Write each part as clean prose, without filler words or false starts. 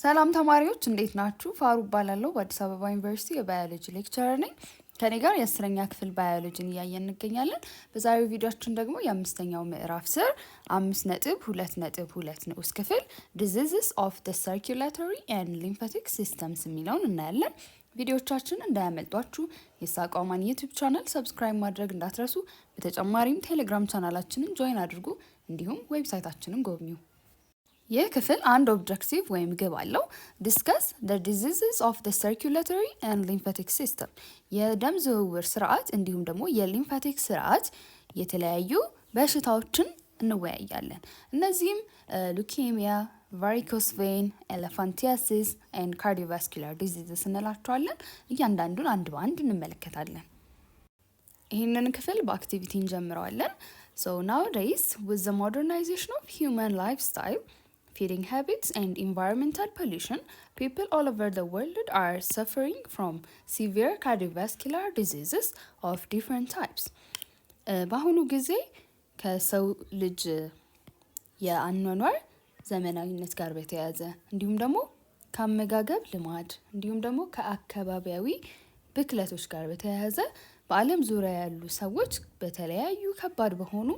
ሰላም ተማሪዎች እንዴት ናችሁ? ፋሩ እባላለሁ በአዲስ አበባ ዩኒቨርሲቲ የባዮሎጂ ሌክቸረር ነኝ። ከኔ ጋር የአስረኛ ክፍል ባዮሎጂን እያየን እንገኛለን። በዛሬው ቪዲዮአችን ደግሞ የአምስተኛው ምዕራፍ ስር 5.2.2 ንዑስ ክፍል diseases of the circulatory and lymphatic systems የሚለውን እናያለን። ቪዲዮቻችን እንዳያመልጧችሁ የሳቋማን ዩቲዩብ ቻናል ሰብስክራይብ ማድረግ እንዳትረሱ። በተጨማሪም ቴሌግራም ቻናላችንን ጆይን አድርጉ፣ እንዲሁም ዌብሳይታችንን ጎብኙ። ይህ ክፍል አንድ ኦብጀክቲቭ ወይም ግብ አለው። ዲስከስ the diseases of the circulatory and lymphatic system የደም ዝውውር ስርዓት እንዲሁም ደግሞ የሊምፋቲክ ስርዓት የተለያዩ በሽታዎችን እንወያያለን። እነዚህም ሉኬሚያ፣ ቫሪኮስ ቬን፣ ኤሌፋንቲያሲስ and cardiovascular diseases እንላቸዋለን። እያንዳንዱን አንድ በአንድ እንመለከታለን። ይህንን ክፍል በአክቲቪቲ እንጀምረዋለን። So nowadays with the modernization of human lifestyle, feeding habits and environmental pollution, people all over the world are suffering from severe cardiovascular diseases of different types. በአሁኑ ጊዜ ከሰው ልጅ የአኗኗር ዘመናዊነት ጋር በተያያዘ እንዲሁም ደግሞ ከአመጋገብ ልማድ እንዲሁም ደግሞ ከአካባቢያዊ ብክለቶች ጋር በተያያዘ በዓለም ዙሪያ ያሉ ሰዎች በተለያዩ ከባድ በሆኑ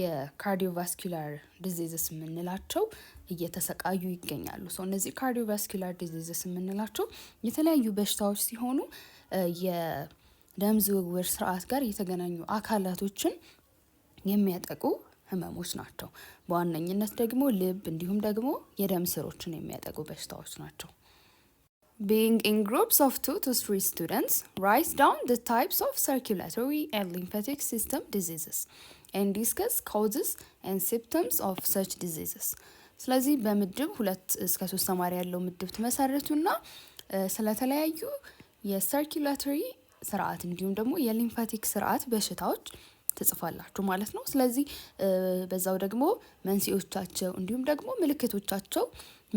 የካርዲዮቫስኩላር ዲዚዝስ የምንላቸው እየተሰቃዩ ይገኛሉ። እነዚህ ካርዲዮቫስኩላር ዲዚዝስ የምንላቸው የተለያዩ በሽታዎች ሲሆኑ የደም ዝውውር ስርዓት ጋር የተገናኙ አካላቶችን የሚያጠቁ ህመሞች ናቸው። በዋነኝነት ደግሞ ልብ እንዲሁም ደግሞ የደም ስሮችን የሚያጠቁ በሽታዎች ናቸው። Being in groups of 2 to 3 students, write down the types of circulatory and lymphatic system diseases and discuss causes and symptoms of such diseases. ስለዚህ በምድብ 2 እስከ 3 ተማሪ ያለው ምድብ ተመሰረቱና ስለተለያዩ የሰርኩላቶሪ ስርዓት እንዲሁም ደግሞ የሊምፋቲክ ስርዓት በሽታዎች ትጽፋላችሁ ማለት ነው። ስለዚህ በዛው ደግሞ መንስኤዎቻቸው እንዲሁም ደግሞ ምልክቶቻቸው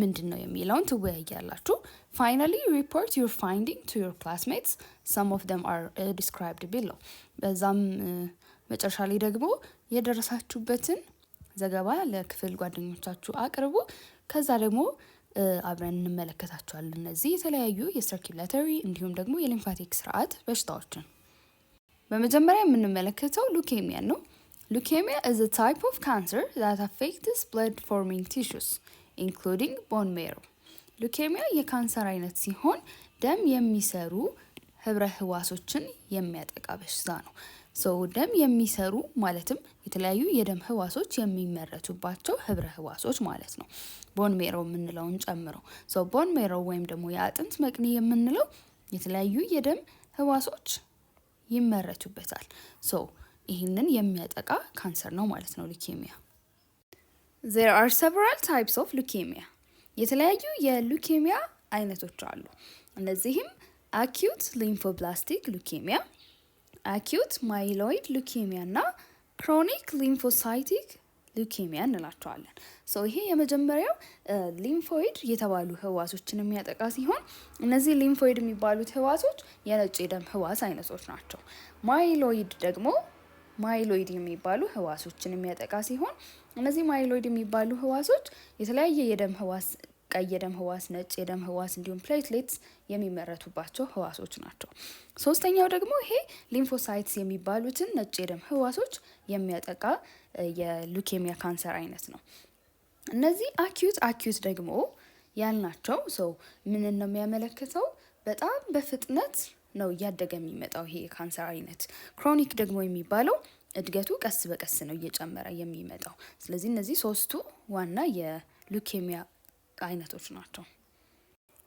ምንድነው የሚለውን ትወያያላችሁ። Finally, report your finding to your classmates. Some of them are described below. በዛም መጨረሻ ላይ ደግሞ የደረሳችሁበትን ዘገባ ለክፍል ጓደኞቻችሁ አቅርቡ። ከዛ ደግሞ አብረን እንመለከታቸዋለን እነዚህ የተለያዩ የሰርኩላተሪ እንዲሁም ደግሞ የሊምፋቲክ ስርዓት በሽታዎችን። በመጀመሪያ የምንመለከተው ሉኬሚያ ነው። Leukemia is a type of cancer that affects blood forming tissues, including bone marrow. ሉኬሚያ የካንሰር አይነት ሲሆን ደም የሚሰሩ ህብረ ህዋሶችን የሚያጠቃ በሽታ ነው። ደም የሚሰሩ ማለትም የተለያዩ የደም ህዋሶች የሚመረቱባቸው ህብረ ህዋሶች ማለት ነው። ቦን ሜሮ የምንለውን ጨምሮ ቦን ሜሮ ወይም ደግሞ የአጥንት መቅኒ የምንለው የተለያዩ የደም ህዋሶች ይመረቱበታል። ይህንን የሚያጠቃ ካንሰር ነው ማለት ነው ሉኬሚያ። There are several types of leukemia. የተለያዩ የሉኬሚያ አይነቶች አሉ። እነዚህም acute lymphoblastic leukemia, acute myeloid leukemia እና chronic lymphocytic leukemia እንላቸዋለን። ይሄ የመጀመሪያው ሊምፎይድ የተባሉ ህዋሶችን የሚያጠቃ ሲሆን እነዚህ ሊምፎይድ የሚባሉት ህዋሶች የነጭ የደም ህዋስ አይነቶች ናቸው። ማይሎይድ የሚባሉ ህዋሶችን የሚያጠቃ ሲሆን እነዚህ ማይሎይድ የሚባሉ ህዋሶች የተለያየ የደም ህዋስ፣ ቀይ የደም ህዋስ፣ ነጭ የደም ህዋስ እንዲሁም ፕሌትሌትስ የሚመረቱባቸው ህዋሶች ናቸው። ሶስተኛው ደግሞ ይሄ ሊምፎሳይትስ የሚባሉትን ነጭ የደም ህዋሶች የሚያጠቃ የሉኬሚያ ካንሰር አይነት ነው። እነዚህ አኪዩት ደግሞ ያልናቸው ምን ነው የሚያመለክተው? በጣም በፍጥነት ነው እያደገ የሚመጣው ይሄ የካንሰር አይነት። ክሮኒክ ደግሞ የሚባለው እድገቱ ቀስ በቀስ ነው እየጨመረ የሚመጣው። ስለዚህ እነዚህ ሶስቱ ዋና የሉኬሚያ አይነቶች ናቸው።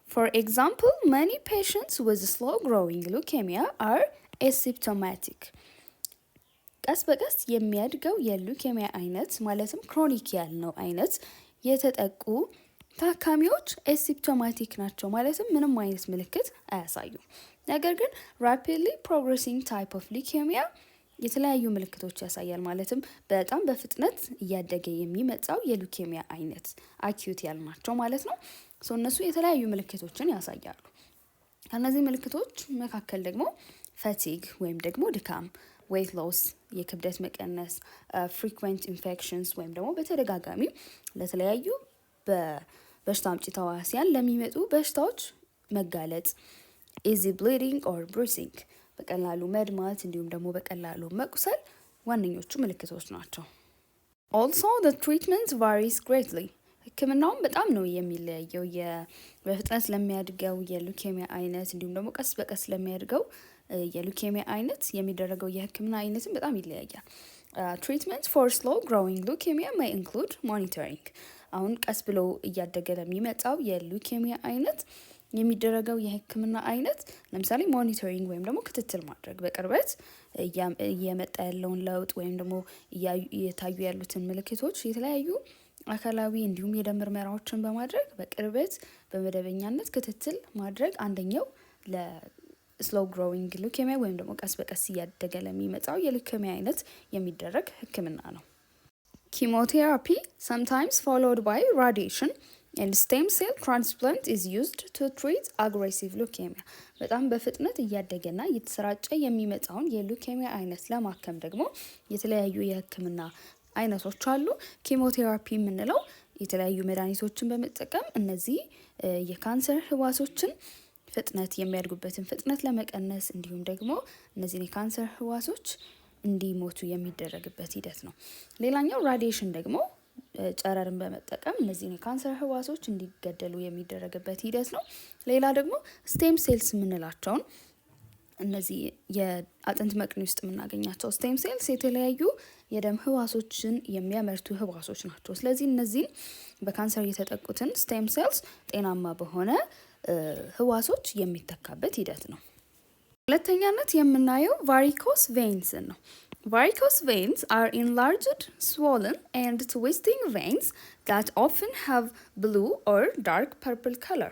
For example, many patients with slow growing leukemia are asymptomatic. ቀስ በቀስ የሚያድገው የሉኬሚያ አይነት ማለትም ክሮኒክ ያልነው አይነት የተጠቁ ታካሚዎች ኤሲፕቶማቲክ ናቸው፣ ማለትም ምንም አይነት ምልክት አያሳዩም። ነገር ግን rapidly progressing type of leukemia የተለያዩ ምልክቶች ያሳያል፣ ማለትም በጣም በፍጥነት እያደገ የሚመጣው የሉኬሚያ አይነት አኪዩት ያልናቸው ማለት ነው። እነሱ የተለያዩ ምልክቶችን ያሳያሉ። ከነዚህ ምልክቶች መካከል ደግሞ ፈቲግ ወይም ደግሞ ድካም፣ ዌይት ሎስ የክብደት መቀነስ፣ ፍሪኩዌንት ኢንፌክሽንስ ወይም ደግሞ በተደጋጋሚ ለተለያዩ በሽታ አምጪ ተዋሲያን ለሚመጡ በሽታዎች መጋለጥ፣ ኢዚ ብሊዲንግ ኦር ብሩሲንግ በቀላሉ መድማት እንዲሁም ደግሞ በቀላሉ መቁሰል ዋነኞቹ ምልክቶች ናቸው። Also the treatment varies greatly ህክምናውም በጣም ነው የሚለያየው። በፍጥነት ለሚያድገው የሉኬሚያ አይነት እንዲሁም ደግሞ ቀስ በቀስ ለሚያድገው የሉኬሚያ አይነት የሚደረገው የህክምና አይነትም በጣም ይለያያል። ትሪትመንት ፎር ስሎ ግሮዊንግ ሉኬሚያ may include monitoring አሁን ቀስ ብሎ እያደገ ለሚመጣው የሉኬሚያ አይነት የሚደረገው የህክምና አይነት ለምሳሌ ሞኒተሪንግ ወይም ደግሞ ክትትል ማድረግ በቅርበት እየመጣ ያለውን ለውጥ ወይም ደግሞ እየታዩ ያሉትን ምልክቶች የተለያዩ አካላዊ እንዲሁም የደም ምርመራዎችን በማድረግ በቅርበት በመደበኛነት ክትትል ማድረግ አንደኛው ለስሎው ግሮዊንግ ሉኬሚያ ወይም ደግሞ ቀስ በቀስ እያደገ ለሚመጣው የሉኬሚያ አይነት የሚደረግ ህክምና ነው። ኪሞቴራፒ sometimes followed by radiation and stem cell transplant is used to treat aggressive leukemia በጣም በፍጥነት እያደገና እየተሰራጨ የሚመጣውን የሉኬሚያ አይነት ለማከም ደግሞ የተለያዩ የህክምና አይነቶች አሉ። ኪሞቴራፒ የምንለው የተለያዩ መድኃኒቶችን በመጠቀም እነዚህ የካንሰር ህዋሶችን ፍጥነት የሚያድጉበትን ፍጥነት ለመቀነስ እንዲሁም ደግሞ እነዚህን የካንሰር ህዋሶች እንዲሞቱ የሚደረግበት ሂደት ነው። ሌላኛው ራዲዬሽን ደግሞ ጨረርን በመጠቀም እነዚህን የካንሰር ህዋሶች እንዲገደሉ የሚደረግበት ሂደት ነው። ሌላ ደግሞ ስቴም ሴልስ የምንላቸውን እነዚህ የአጥንት መቅኒ ውስጥ የምናገኛቸው ስቴም ሴልስ የተለያዩ የደም ህዋሶችን የሚያመርቱ ህዋሶች ናቸው። ስለዚህ እነዚህን በካንሰር የተጠቁትን ስቴም ሴልስ ጤናማ በሆነ ህዋሶች የሚተካበት ሂደት ነው። ሁለተኛነት የምናየው ቫሪኮስ ቬይንስን ነው። Varicose veins are enlarged, swollen, and twisting veins that often have blue or dark purple color.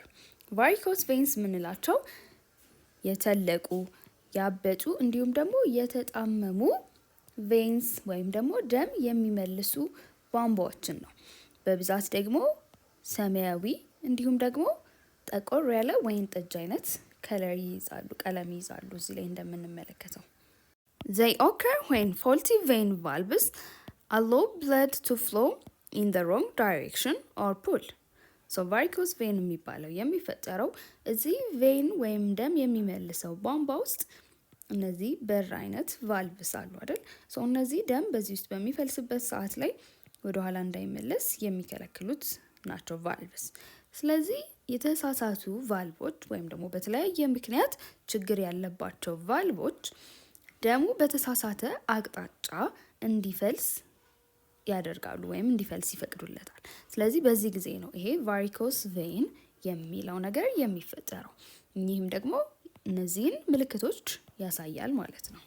Varicose veins የምንላቸው የተለቁ ያበጡ እንዲሁም ደግሞ የተጣመሙ ቬንስ ወይም ደግሞ ደም የሚመልሱ ቧንቧዎችን ነው። በብዛት ደግሞ ሰማያዊ እንዲሁም ደግሞ ጠቆር ያለ ወይን ጠጅ አይነት ቀለም ይይዛሉ እዚህ ላይ እንደምንመለከተው። They occur when faulty vein valves allow blood to flow in the wrong direction or pull. So varicose vein የሚባለው የሚፈጠረው እዚህ ቬን ወይም ደም የሚመልሰው ቧንቧ ውስጥ እነዚህ በር አይነት ቫልቭስ አሉ አይደል? ሶ እነዚህ ደም በዚህ ውስጥ በሚፈልስበት ሰዓት ላይ ወደ ኋላ እንዳይመለስ የሚከለክሉት ናቸው ቫልቭስ። ስለዚህ የተሳሳቱ ቫልቮች ወይም ደግሞ በተለያየ ምክንያት ችግር ያለባቸው ቫልቮች ደሙ በተሳሳተ አቅጣጫ እንዲፈልስ ያደርጋሉ ወይም እንዲፈልስ ይፈቅዱለታል። ስለዚህ በዚህ ጊዜ ነው ይሄ ቫሪኮስ ቬን የሚለው ነገር የሚፈጠረው። ይህም ደግሞ እነዚህን ምልክቶች ያሳያል ማለት ነው።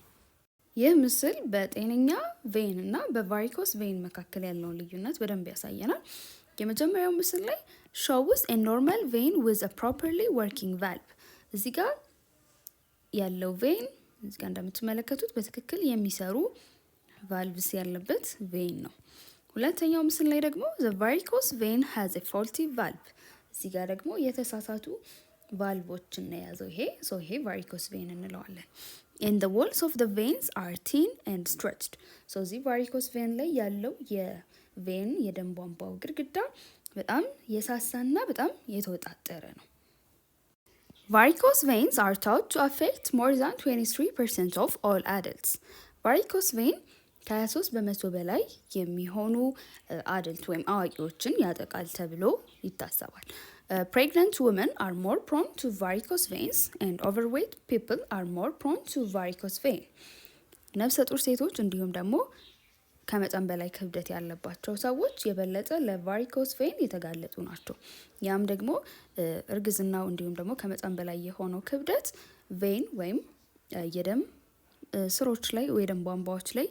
ይህ ምስል በጤነኛ ቬን እና በቫሪኮስ ቬን መካከል ያለውን ልዩነት በደንብ ያሳየናል። የመጀመሪያው ምስል ላይ shows a normal vein with a properly working valve እዚህ ጋር ያለው ቬን እዚህ ጋር እንደምትመለከቱት በትክክል የሚሰሩ ቫልቭስ ያለበት ቬን ነው። ሁለተኛው ምስል ላይ ደግሞ the varicose vein has a faulty valve እዚህ ጋር ደግሞ የተሳሳቱ ቫልቮችን ነው የያዘው ይሄ varicose vein እንለዋለን። and the walls of the veins are thin and stretched so እዚህ varicose vein ላይ ያለው የቬን የደም ቧንቧው ግድግዳ በጣም የሳሳና በጣም የተወጣጠረ ነው። Varicose veins are thought to affect more than 23% of all adults. Varicose vein ከ23% በላይ የሚሆኑ አደልት ወይም አዋቂዎችን ያጠቃል ተብሎ ይታሰባል። Pregnant women are more prone to varicose veins and overweight people are more prone to varicose vein. ነፍሰ ጡር ሴቶች እንዲሁም ደግሞ ከመጠን በላይ ክብደት ያለባቸው ሰዎች የበለጠ ለቫሪኮስ ቬን የተጋለጡ ናቸው። ያም ደግሞ እርግዝናው እንዲሁም ደግሞ ከመጠን በላይ የሆነው ክብደት ቬን ወይም የደም ስሮች ላይ ወይ ደም ቧንቧዎች ላይ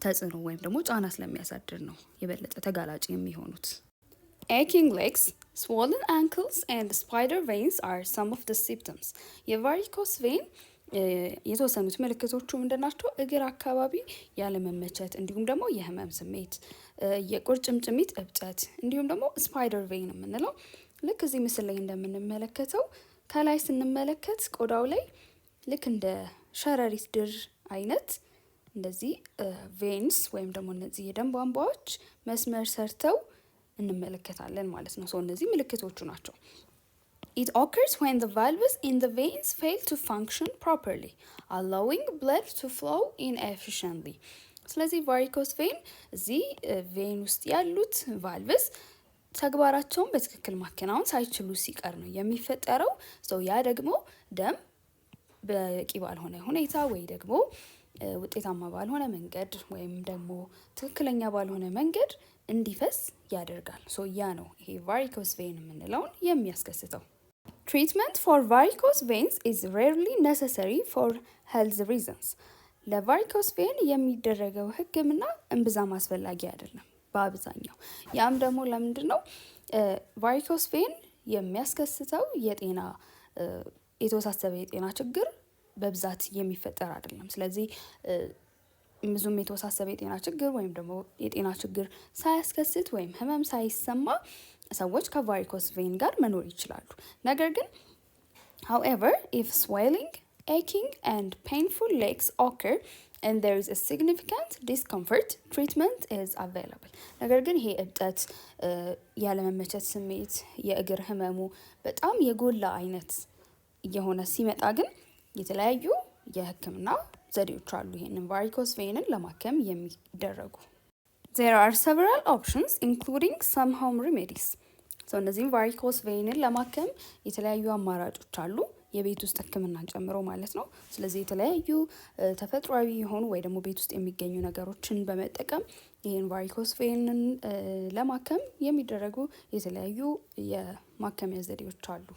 ተጽዕኖ ወይም ደግሞ ጫና ስለሚያሳድር ነው የበለጠ ተጋላጭ የሚሆኑት። Aching legs, swollen ankles and spider veins are some of the symptoms. የቫሪኮስ ቬን የተወሰኑት ምልክቶቹ ምንድናቸው? እግር አካባቢ ያለመመቸት እንዲሁም ደግሞ የህመም ስሜት፣ የቁርጭምጭሚት እብጠት እንዲሁም ደግሞ ስፓይደር ቬን የምንለው ልክ እዚህ ምስል ላይ እንደምንመለከተው ከላይ ስንመለከት ቆዳው ላይ ልክ እንደ ሸረሪት ድር አይነት እንደዚህ ቬንስ ወይም ደግሞ እነዚህ የደም ቧንቧዎች መስመር ሰርተው እንመለከታለን ማለት ነው። እነዚህ ምልክቶቹ ናቸው። It occurs when the valves in the veins fail to function properly, allowing blood to flow inefficiently. ስለዚህ ቫሪኮስ ቬን እዚህ ቬን ውስጥ ያሉት ቫልቭስ ተግባራቸውን በትክክል ማከናወን ሳይችሉ ሲቀር ነው የሚፈጠረው። ያ ደግሞ ደም በቂ ባልሆነ ሁኔታ ወይ ደግሞ ውጤታማ ባልሆነ መንገድ ወይም ደግሞ ትክክለኛ ባልሆነ መንገድ እንዲፈስ ያደርጋል። ያ ነው ይሄ ቫሪኮስ ቬን የምንለውን የሚያስከስተው። Treatment for varicose veins is rarely necessary for health reasons. ለቫሪኮስ ቬን የሚደረገው ሕክምና እምብዛም አስፈላጊ አይደለም በአብዛኛው። ያም ደግሞ ለምንድን ነው? ቫሪኮስ ቬን የሚያስከስተው የተወሳሰበ የጤና ችግር በብዛት የሚፈጠር አይደለም። ስለዚህ ብዙም የተወሳሰበ የጤና ችግር ወይም ደግሞ የጤና ችግር ሳያስከስት ወይም ህመም ሳይሰማ ሰዎች ከቫሪኮስ ቬን ጋር መኖር ይችላሉ። ነገር ግን however if swelling, aching and painful legs occur and there is a significant discomfort, treatment is available. ነገር ግን ይሄ እብጠት፣ ያለመመቸት ስሜት፣ የእግር ህመሙ በጣም የጎላ አይነት የሆነ ሲመጣ ግን የተለያዩ የህክምና ዘዴዎች አሉ ይሄንን ቫሪኮስ ቬንን ለማከም የሚደረጉ። There are several options including some home remedies. እነዚህም ቫሪኮስ ቬንን ለማከም የተለያዩ አማራጮች አሉ የቤት ውስጥ ህክምናን ጨምሮ ማለት ነው። ስለዚህ የተለያዩ ተፈጥሯዊ የሆኑ ወይ ደግሞ ቤት ውስጥ የሚገኙ ነገሮችን በመጠቀም ይሄን ቫሪኮስ ቬንን ለማከም የሚደረጉ የተለያዩ የማከሚያ ዘዴዎች አሉ።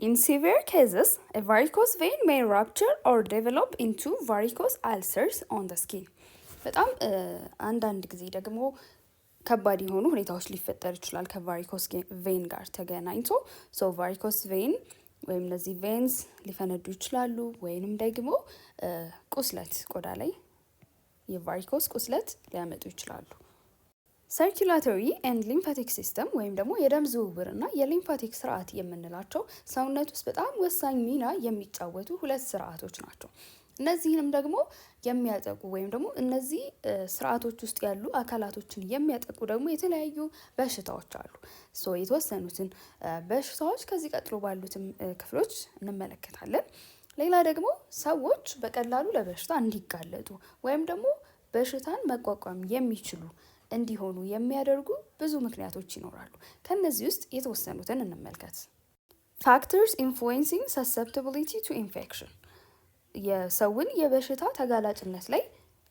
In severe cases, a varicose vein may rupture or develop into varicose ulcers on the skin. በጣም አንዳንድ ጊዜ ደግሞ ከባድ የሆኑ ሁኔታዎች ሊፈጠር ይችላል ከቫሪኮስ ቬን ጋር ተገናኝቶ። ቫሪኮስ ቬን ወይም እነዚህ ቬንስ ሊፈነዱ ይችላሉ ወይንም ደግሞ ቁስለት ቆዳ ላይ የቫሪኮስ ቁስለት ሊያመጡ ይችላሉ። ሰርኩላቶሪ ኤንድ ሊምፋቲክ ሲስተም ወይም ደግሞ የደም ዝውውርና የሊምፋቲክ ስርዓት የምንላቸው ሰውነት ውስጥ በጣም ወሳኝ ሚና የሚጫወቱ ሁለት ስርዓቶች ናቸው። እነዚህንም ደግሞ የሚያጠቁ ወይም ደግሞ እነዚህ ስርዓቶች ውስጥ ያሉ አካላቶችን የሚያጠቁ ደግሞ የተለያዩ በሽታዎች አሉ። የተወሰኑትን በሽታዎች ከዚህ ቀጥሎ ባሉትም ክፍሎች እንመለከታለን። ሌላ ደግሞ ሰዎች በቀላሉ ለበሽታ እንዲጋለጡ ወይም ደግሞ በሽታን መቋቋም የሚችሉ እንዲሆኑ የሚያደርጉ ብዙ ምክንያቶች ይኖራሉ። ከነዚህ ውስጥ የተወሰኑትን እንመልከት። Factors influencing susceptibility to infection. የሰውን የበሽታ ተጋላጭነት ላይ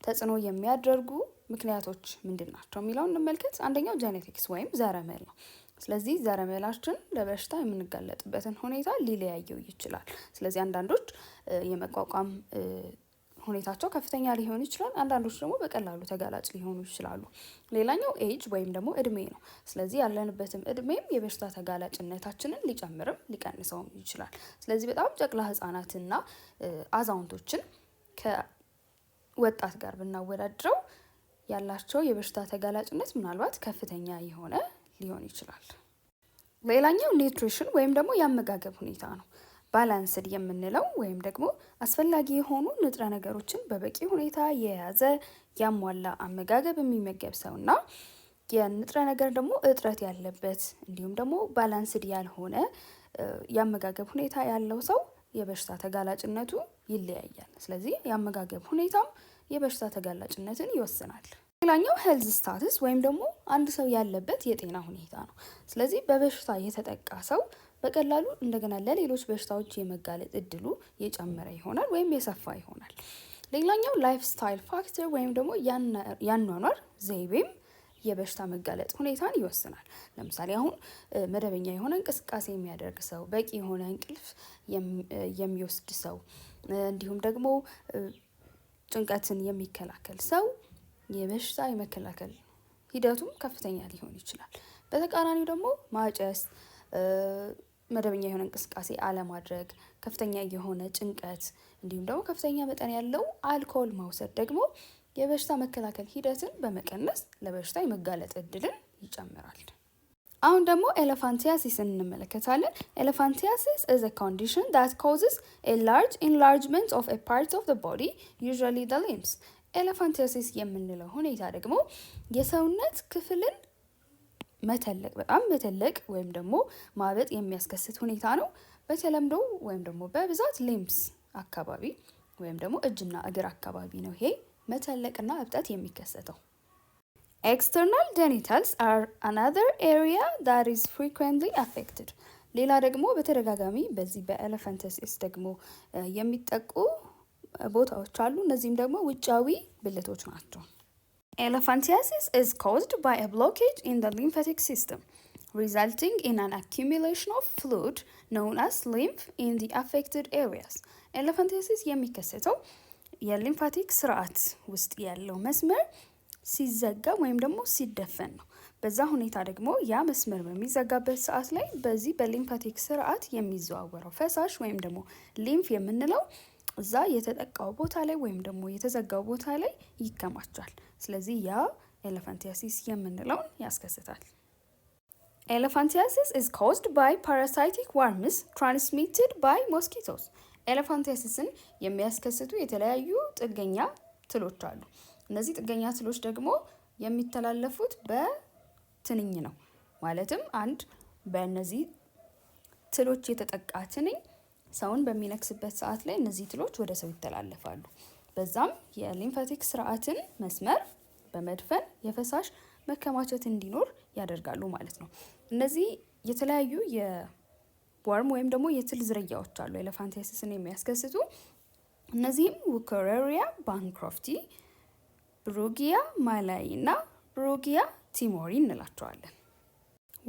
ተጽዕኖ የሚያደርጉ ምክንያቶች ምንድን ናቸው የሚለውን እንመልከት። አንደኛው ጄኔቲክስ ወይም ዘረመል ነው። ስለዚህ ዘረመላችን ለበሽታ የምንጋለጥበትን ሁኔታ ሊለያየው ይችላል። ስለዚህ አንዳንዶች የመቋቋም ሁኔታቸው ከፍተኛ ሊሆን ይችላል፣ አንዳንዶች ደግሞ በቀላሉ ተጋላጭ ሊሆኑ ይችላሉ። ሌላኛው ኤጅ ወይም ደግሞ እድሜ ነው። ስለዚህ ያለንበትም እድሜም የበሽታ ተጋላጭነታችንን ሊጨምርም ሊቀንሰውም ይችላል። ስለዚህ በጣም ጨቅላ ህጻናትና አዛውንቶችን ከወጣት ጋር ብናወዳድረው ያላቸው የበሽታ ተጋላጭነት ምናልባት ከፍተኛ የሆነ ሊሆን ይችላል። ሌላኛው ኒውትሪሽን ወይም ደግሞ የአመጋገብ ሁኔታ ነው። ባላንስድ የምንለው ወይም ደግሞ አስፈላጊ የሆኑ ንጥረ ነገሮችን በበቂ ሁኔታ የያዘ ያሟላ አመጋገብ የሚመገብ ሰውና የንጥረ ነገር ደግሞ እጥረት ያለበት እንዲሁም ደግሞ ባላንስድ ያልሆነ የአመጋገብ ሁኔታ ያለው ሰው የበሽታ ተጋላጭነቱ ይለያያል። ስለዚህ የአመጋገብ ሁኔታም የበሽታ ተጋላጭነትን ይወስናል። ሌላኛው ሄልዝ ስታትስ ወይም ደግሞ አንድ ሰው ያለበት የጤና ሁኔታ ነው። ስለዚህ በበሽታ የተጠቃ ሰው በቀላሉ እንደገና ለሌሎች በሽታዎች የመጋለጥ እድሉ የጨመረ ይሆናል ወይም የሰፋ ይሆናል። ሌላኛው ላይፍ ስታይል ፋክተር ወይም ደግሞ ያኗኗር ዘይቤም የበሽታ መጋለጥ ሁኔታን ይወስናል። ለምሳሌ አሁን መደበኛ የሆነ እንቅስቃሴ የሚያደርግ ሰው፣ በቂ የሆነ እንቅልፍ የሚወስድ ሰው፣ እንዲሁም ደግሞ ጭንቀትን የሚከላከል ሰው የበሽታ የመከላከል ሂደቱም ከፍተኛ ሊሆን ይችላል። በተቃራኒው ደግሞ ማጨስ፣ መደበኛ የሆነ እንቅስቃሴ አለማድረግ፣ ከፍተኛ የሆነ ጭንቀት እንዲሁም ደግሞ ከፍተኛ መጠን ያለው አልኮል መውሰድ ደግሞ የበሽታ መከላከል ሂደትን በመቀነስ ለበሽታ የመጋለጥ እድልን ይጨምራል። አሁን ደግሞ ኤሌፋንቲያሲስን እንመለከታለን። ኤሌፋንቲያሲስ is a condition that causes a large enlargement of a part of the body, usually the limbs. ኤሌፋንቲያሲስ የምንለው ሁኔታ ደግሞ የሰውነት ክፍልን መተለቅ በጣም መተለቅ ወይም ደግሞ ማበጥ የሚያስከስት ሁኔታ ነው። በተለምዶ ወይም ደግሞ በብዛት ሊምስ አካባቢ ወይም ደግሞ እጅና እግር አካባቢ ነው ይሄ መተለቅና እብጠት የሚከሰተው። External genitals are another area that is frequently affected. ሌላ ደግሞ በተደጋጋሚ በዚህ በኤሌፋንቲያሲስ ደግሞ የሚጠቁ ቦታዎች አሉ። እነዚህም ደግሞ ውጫዊ ብልቶች ናቸው። Elephantiasis is caused by a blockage in the lymphatic system, resulting in an accumulation of fluid known as lymph in the affected areas. Elephantiasis የሚከሰተው የሊምፋቲክ ስርዓት ውስጥ ያለው መስመር ሲዘጋ ወይም ደግሞ ሲደፈን ነው። በዛ ሁኔታ ደግሞ ያ መስመር በሚዘጋበት ሰዓት ላይ በዚህ በሊምፋቲክ ስርዓት የሚዘዋወረው ፈሳሽ ወይም ደግሞ ሊምፍ የምንለው እዛ የተጠቃው ቦታ ላይ ወይም ደግሞ የተዘጋው ቦታ ላይ ይከማቻል። ስለዚህ ያ ኤሌፋንቲያሲስ የምንለውን ያስከስታል። Elephantiasis is caused by parasitic worms transmitted by mosquitoes. ኤሌፋንቲያሲስን የሚያስከስቱ የተለያዩ ጥገኛ ትሎች አሉ። እነዚህ ጥገኛ ትሎች ደግሞ የሚተላለፉት በትንኝ ነው። ማለትም አንድ በእነዚህ ትሎች የተጠቃ ትንኝ ሰውን በሚነክስበት ሰዓት ላይ እነዚህ ትሎች ወደ ሰው ይተላለፋሉ። በዛም የሊምፋቲክ ስርዓትን መስመር በመድፈን የፈሳሽ መከማቸት እንዲኖር ያደርጋሉ ማለት ነው። እነዚህ የተለያዩ የወርም ወይም ደግሞ የትል ዝርያዎች አሉ ኤሌፋንቲያሲስን የሚያስከስቱ። እነዚህም ውኮሬሪያ ባንክሮፍቲ፣ ብሩጊያ ማላይ እና ብሩጊያ ቲሞሪ እንላቸዋለን።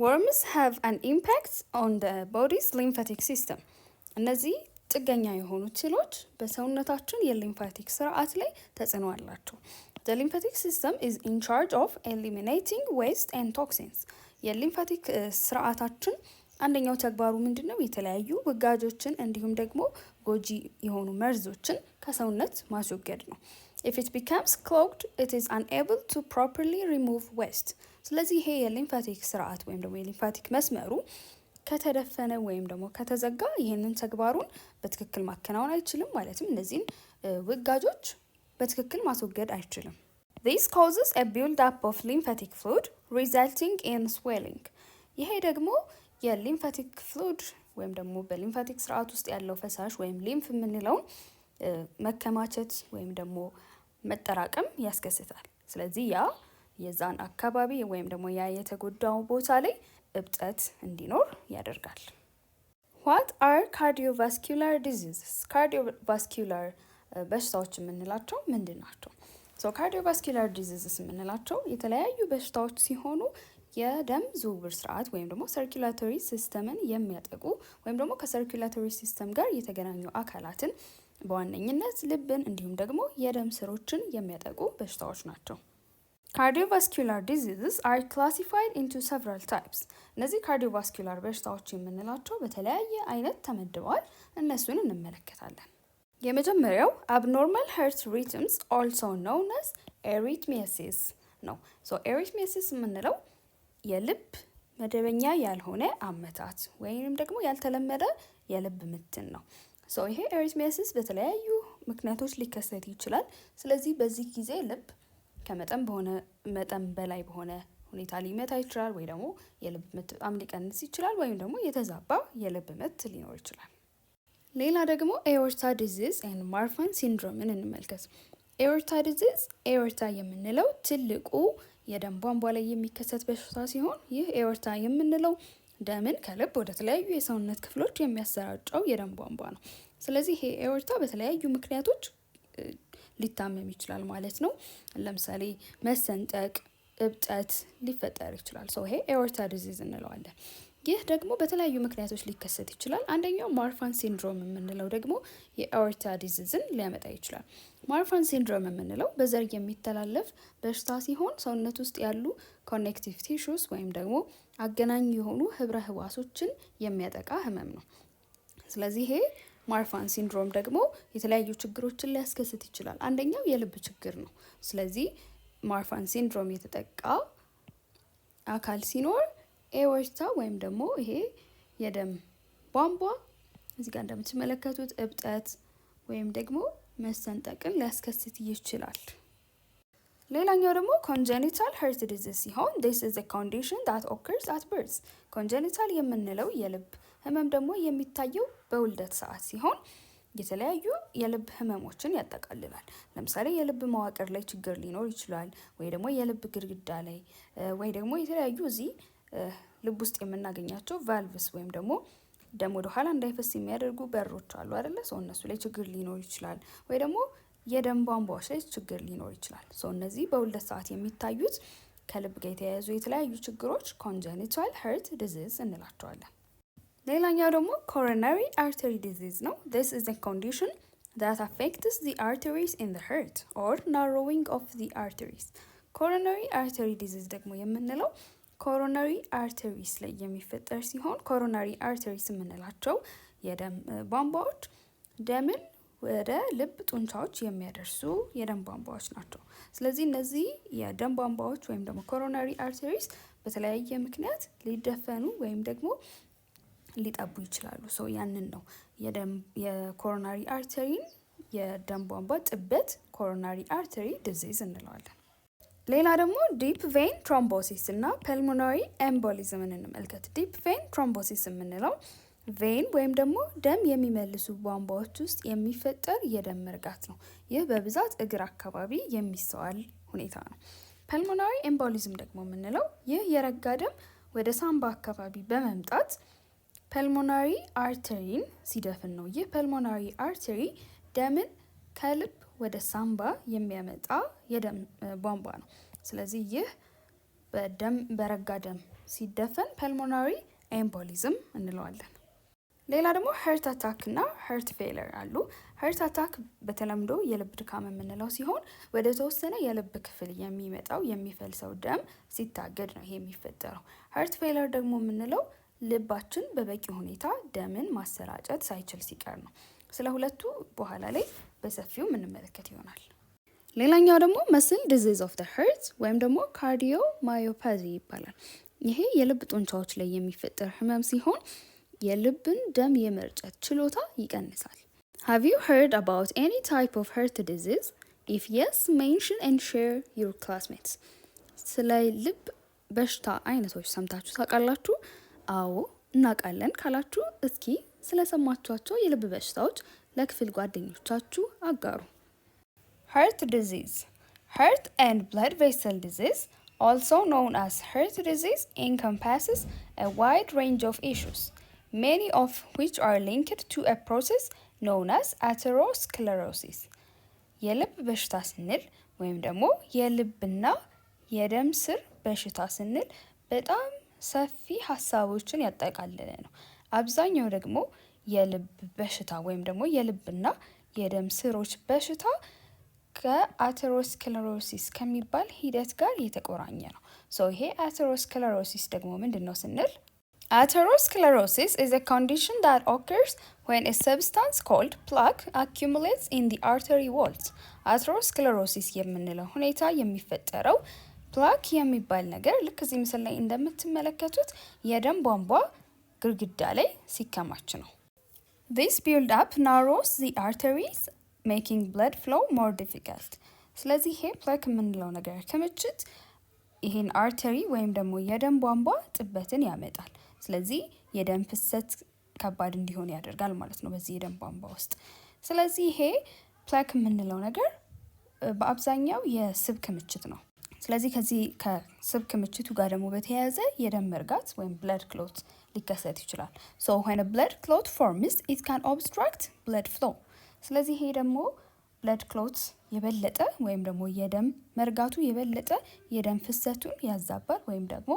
Worms have an impact on the body's lymphatic system. እነዚህ ጥገኛ የሆኑ ትሎች በሰውነታችን የሊምፋቲክ ስርዓት ላይ ተጽዕኖ አላቸው። The lymphatic system is in charge of eliminating waste and toxins. የሊምፋቲክ ስርዓታችን አንደኛው ተግባሩ ምንድነው? የተለያዩ ውጋጆችን እንዲሁም ደግሞ ጎጂ የሆኑ መርዞችን ከሰውነት ማስወገድ ነው። If it becomes clogged, it is unable to properly remove waste. ስለዚህ ይሄ የሊምፋቲክ ስርዓት ወይም ደግሞ የሊምፋቲክ መስመሩ ከተደፈነ ወይም ደግሞ ከተዘጋ ይህንን ተግባሩን በትክክል ማከናወን አይችልም። ማለትም እነዚህን ውጋጆች በትክክል ማስወገድ አይችልም። This causes a build-up of lymphatic fluid, resulting in swelling. ይሄ ደግሞ የሊምፋቲክ ፍሉድ ወይም ደግሞ በሊምፋቲክ ስርዓት ውስጥ ያለው ፈሳሽ ወይም ሊምፍ የምንለውን መከማቸት ወይም ደግሞ መጠራቀም ያስከስታል። ስለዚህ ያ የዛን አካባቢ ወይም ደግሞ ያ የተጎዳው ቦታ ላይ እብጠት እንዲኖር ያደርጋል። What are cardiovascular diseases? cardiovascular በሽታዎች የምንላቸው ምንድን ናቸው? cardiovascular diseases የምንላቸው የተለያዩ በሽታዎች ሲሆኑ የደም ዝውውር ስርዓት ወይም ደግሞ circulatory ሲስተምን የሚያጠቁ ወይም ደግሞ ከcirculatory ሲስተም ጋር የተገናኙ አካላትን በዋነኝነት ልብን እንዲሁም ደግሞ የደም ስሮችን የሚያጠቁ በሽታዎች ናቸው። Cardiovascular diseases are classified into several types. እነዚህ cardiovascular በሽታዎች የምንላቸው በተለያየ አይነት ተመድበዋል። እነሱን እንመለከታለን። የመጀመሪያው abnormal heart rhythms, also known as arrhythmias ነው። arrhythmias የምንለው የልብ መደበኛ ያልሆነ አመታት ወይንም ደግሞ ያልተለመደ የልብ ምትን ነው። ይሄ arrhythmias በተለያዩ ምክንያቶች ሊከሰት ይችላል። ስለዚህ በዚህ ጊዜ ልብ ከመጠን በላይ በሆነ ሁኔታ ሊመታ ይችላል፣ ወይ ደግሞ የልብ ምት በጣም ሊቀንስ ይችላል፣ ወይም ደግሞ የተዛባ የልብ ምት ሊኖር ይችላል። ሌላ ደግሞ aorta disease and Marfan syndrome እንመልከት። aorta disease aorta የምንለው ትልቁ የደም ቧንቧ ላይ የሚከሰት በሽታ ሲሆን ይህ aorta የምንለው ደምን ከልብ ወደ ተለያዩ የሰውነት ክፍሎች የሚያሰራጨው የደም ቧንቧ ነው። ስለዚህ ይሄ aorta በተለያዩ ምክንያቶች ሊታመም ይችላል ማለት ነው። ለምሳሌ መሰንጠቅ፣ እብጠት ሊፈጠር ይችላል። ይሄ aorta disease እንለዋለን። ይህ ደግሞ በተለያዩ ምክንያቶች ሊከሰት ይችላል። አንደኛው ማርፋን ሲንድሮም የምንለው ደግሞ የaorta diseaseን ሊያመጣ ይችላል። ማርፋን ሲንድሮም የምንለው በዘር የሚተላለፍ በሽታ ሲሆን ሰውነት ውስጥ ያሉ ኮኔክቲቭ ቲሹስ ወይም ደግሞ አገናኝ የሆኑ ህብረ ህዋሶችን የሚያጠቃ ህመም ነው። ስለዚህ ይሄ ማርፋን ሲንድሮም ደግሞ የተለያዩ ችግሮችን ሊያስከስት ይችላል። አንደኛው የልብ ችግር ነው። ስለዚህ ማርፋን ሲንድሮም የተጠቃ አካል ሲኖር aorta ወይም ደግሞ ይሄ የደም ቧንቧ እዚህ ጋር እንደምትመለከቱት እብጠት ወይም ደግሞ መሰንጠቅን ሊያስከስት ይችላል። ሌላኛው ደግሞ ኮንጀኒታል ሀርት ዲዚዝ ሲሆን this is a condition that occurs at birth። ኮንጀኒታል የምንለው የልብ ህመም ደግሞ የሚታየው በውልደት ሰዓት ሲሆን የተለያዩ የልብ ህመሞችን ያጠቃልላል። ለምሳሌ የልብ መዋቅር ላይ ችግር ሊኖር ይችላል፣ ወይ ደግሞ የልብ ግድግዳ ላይ ወይ ደግሞ የተለያዩ እዚህ ልብ ውስጥ የምናገኛቸው ቫልቭስ ወይም ደግሞ ደም ወደ ኋላ እንዳይፈስ የሚያደርጉ በሮች አሉ አይደለ? ሰው እነሱ ላይ ችግር ሊኖር ይችላል፣ ወይ ደግሞ የደም ቧንቧዎች ላይ ችግር ሊኖር ይችላል። ሰው እነዚህ በውልደት ሰዓት የሚታዩት ከልብ ጋር የተያያዙ የተለያዩ ችግሮች ኮንጀኒታል ሀርት ዲዚዝ እንላቸዋለን። ሌላኛው ደግሞ ኮሮናሪ አርተሪ ዲዚዝ ነው። this is a condition that affects the arteries in the heart or narrowing of the arteries። ኮሮናሪ አርተሪ ዲዚዝ ደግሞ የምንለው ኮሮናሪ አርተሪስ ላይ የሚፈጠር ሲሆን ኮሮናሪ አርተሪስ የምንላቸው የደም ቧንቧዎች ደምን ወደ ልብ ጡንቻዎች የሚያደርሱ የደም ቧንቧዎች ናቸው። ስለዚህ እነዚህ የደም ቧንቧዎች ወይም ደግሞ ኮሮናሪ አርተሪስ በተለያየ ምክንያት ሊደፈኑ ወይም ደግሞ ሊጠቡ ይችላሉ። ሰው ያንን ነው የኮሮናሪ አርተሪን የደም ቧንቧ ጥበት ኮሮናሪ አርተሪ ዲዚዝ እንለዋለን። ሌላ ደግሞ ዲፕ ቬን ትሮምቦሲስ እና ፐልሞናሪ ኤምቦሊዝምን እንመልከት። ዲፕ ቬን ትሮምቦሲስ የምንለው ቬን ወይም ደግሞ ደም የሚመልሱ ቧንቧዎች ውስጥ የሚፈጠር የደም መርጋት ነው። ይህ በብዛት እግር አካባቢ የሚስተዋል ሁኔታ ነው። ፐልሞናሪ ኤምቦሊዝም ደግሞ የምንለው ይህ የረጋ ደም ወደ ሳምባ አካባቢ በመምጣት ፐልሞናሪ አርተሪን ሲደፍን ነው። ይህ ፐልሞናሪ አርተሪ ደምን ከልብ ወደ ሳምባ የሚያመጣ የደም ቧንቧ ነው። ስለዚህ ይህ በረጋ ደም ሲደፈን ፐልሞናሪ ኤምቦሊዝም እንለዋለን። ሌላ ደግሞ ሀርት አታክ እና ሀርት ፌለር አሉ። ሀርት አታክ በተለምዶ የልብ ድካም የምንለው ሲሆን ወደ ተወሰነ የልብ ክፍል የሚመጣው የሚፈልሰው ደም ሲታገድ ነው ይሄ የሚፈጠረው። ሀርት ፌለር ደግሞ የምንለው ልባችን በበቂ ሁኔታ ደምን ማሰራጨት ሳይችል ሲቀር ነው። ስለ ሁለቱ በኋላ ላይ በሰፊው የምንመለከት ይሆናል። ሌላኛው ደግሞ መስል ዲዚዝ ኦፍ ዘ ሀርት ወይም ደግሞ ካርዲዮ ማዮፓዚ ይባላል። ይሄ የልብ ጡንቻዎች ላይ የሚፈጠር ህመም ሲሆን የልብን ደም የመርጨት ችሎታ ይቀንሳል። Have you heard about any type of heart disease? If yes, mention and share your classmates. ስለ ልብ በሽታ አይነቶች ሰምታችሁ ታውቃላችሁ? አዎ እናውቃለን ካላችሁ እስኪ ስለሰማችኋቸው የልብ በሽታዎች ለክፍል ጓደኞቻችሁ አጋሩ። Heart disease. Heart and blood vessel disease, also known as heart disease, encompasses a wide range of issues, many of which are linked to a process known as atherosclerosis. የልብ በሽታ ስንል ወይም ደግሞ የልብና የደም ስር በሽታ ስንል በጣም ሰፊ ሀሳቦችን ያጠቃለለ ነው። አብዛኛው ደግሞ የልብ በሽታ ወይም ደግሞ የልብና የደም ስሮች በሽታ ከአተሮስክለሮሲስ ከሚባል ሂደት ጋር የተቆራኘ ነው። ይሄ አተሮስክለሮሲስ ደግሞ ምንድን ነው ስንል atherosclerosis is a condition that occurs when a substance called plaque accumulates in the artery walls. atherosclerosis የምንለው ሁኔታ የሚፈጠረው ፕላክ የሚባል ነገር ልክ እዚህ ምስል ላይ እንደምትመለከቱት የደም ቧንቧ ግድግዳ ላይ ሲከማች ነው። This build up narrows the arteries, making blood flow more difficult. ስለዚህ ይሄ ፕላክ የምንለው ነገር ክምችት ይሄን አርተሪ ወይም ደግሞ የደም ቧንቧ ጥበትን ያመጣል። ስለዚህ የደም ፍሰት ከባድ እንዲሆን ያደርጋል ማለት ነው በዚህ የደም ቧንቧ ውስጥ። ስለዚህ ይሄ ፕላክ የምንለው ነገር በአብዛኛው የስብ ክምችት ነው። ስለዚህ ከዚህ ከስብ ክምችቱ ጋር ደግሞ በተያያዘ የደም መርጋት ወይም blood clot ሊከሰት ይችላል። So when a blood clot forms, it can obstruct blood flow. ስለዚህ ይሄ ደግሞ blood clot የበለጠ ወይም ደግሞ የደም መርጋቱ የበለጠ የደም ፍሰቱን ያዛባል ወይም ደግሞ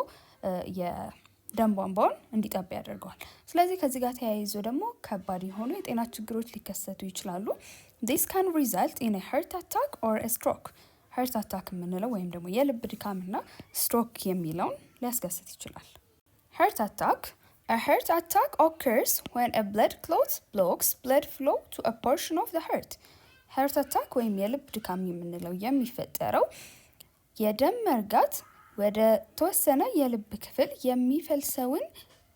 የደም ቧንቧውን እንዲጠብ ያደርገዋል። ስለዚህ ከዚህ ጋር ተያይዞ ደግሞ ከባድ የሆኑ የጤና ችግሮች ሊከሰቱ ይችላሉ። This can result in a heart attack or a stroke. heart attack የምንለው ወይም ደግሞ የልብ ድካምና ስትሮክ የሚለውን ሊያስከስት ይችላል። heart attack. A heart attack occurs when a blood clot blocks blood flow to a portion of the heart. heart attack ወይም የልብ ድካም የምንለው የሚፈጠረው የደም መርጋት ወደ ተወሰነ የልብ ክፍል የሚፈልሰውን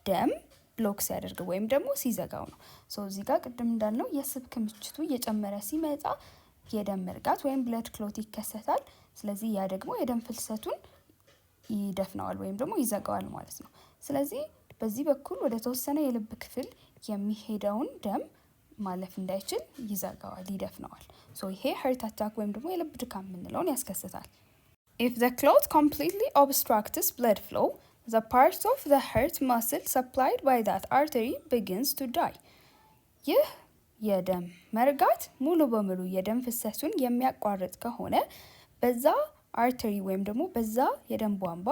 ደም ብሎክ ሲያደርግ ወይም ደግሞ ሲዘጋው ነው። እዚህ ጋር ቅድም እንዳልነው የስብ ክምችቱ እየጨመረ ሲመጣ የደም መርጋት ወይም ብለድ ክሎት ይከሰታል። ስለዚህ ያ ደግሞ የደም ፍልሰቱን ይደፍነዋል ወይም ደግሞ ይዘጋዋል ማለት ነው። ስለዚህ በዚህ በኩል ወደ ተወሰነ የልብ ክፍል የሚሄደውን ደም ማለፍ እንዳይችል ይዘጋዋል፣ ይደፍነዋል። ይሄ heart attack ወይም ደግሞ የልብ ድካም የምንለውን ያስከስታል። If the clot completely obstructs blood flow, the part of the heart muscle supplied by that artery begins to die. ይህ የደም መርጋት ሙሉ በሙሉ የደም ፍሰቱን የሚያቋርጥ ከሆነ በዛ አርተሪ ወይም ደግሞ በዛ የደም ቧንቧ